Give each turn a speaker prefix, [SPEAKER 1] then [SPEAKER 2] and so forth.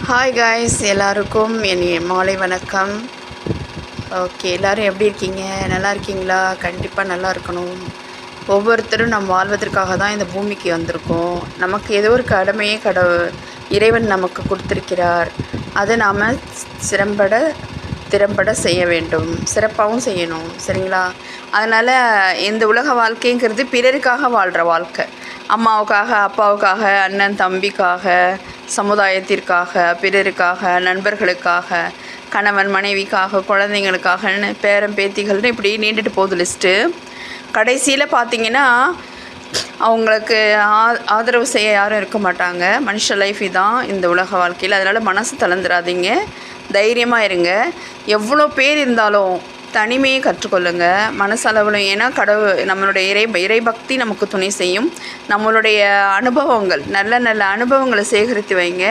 [SPEAKER 1] Hi guys, எல்லாருக்கும் என் மாலை வணக்கம். ஓகே, எல்லோரும் எப்படி இருக்கீங்க? நல்லா இருக்கீங்களா? கண்டிப்பாக நல்லா இருக்கணும். ஒவ்வொருத்தரும் நம்ம வாழ்வதற்காக தான் இந்த பூமிக்கு வந்திருக்கோம். நமக்கு ஏதோ ஒரு கடமையை இறைவன் நமக்கு கொடுத்துருக்கிறார். அதை நாம் திறம்பட செய்ய வேண்டும், சிறப்பாகவும் செய்யணும். சரிங்களா? அதனால் இந்த உலக வாழ்க்கைங்கிறது பிறருக்காக வாழ்கிற வாழ்க்கை. அம்மாவுக்காக, அப்பாவுக்காக, அண்ணன் தம்பிக்காக, சமுதாயத்திற்காக, பிறருக்காக, நண்பர்களுக்காக, கணவன் மனைவிக்காக, குழந்தைங்களுக்காகன்னு, பேரன் பேத்திகள்னு இப்படி நீண்டுட்டு போகுது லிஸ்ட்டு. கடைசியில் பார்த்திங்கன்னா அவங்களுக்கு ஆதரவு செய்ய யாரும் இருக்க மாட்டாங்க. மனுஷ லைஃப் இதான் இந்த உலக வாழ்க்கையில். அதனால் மனசு தளர்ந்துடாதீங்க, தைரியமாக இருங்க. எவ்வளோ பேர் இருந்தாலும் தனிமையை கற்றுக்கொள்ளுங்க மனசளவில். ஏன்னா நம்மளுடைய இறைபக்தி நமக்கு துணை செய்யும். நம்மளுடைய அனுபவங்கள், நல்ல நல்ல அனுபவங்களை சேகரித்து வைங்க.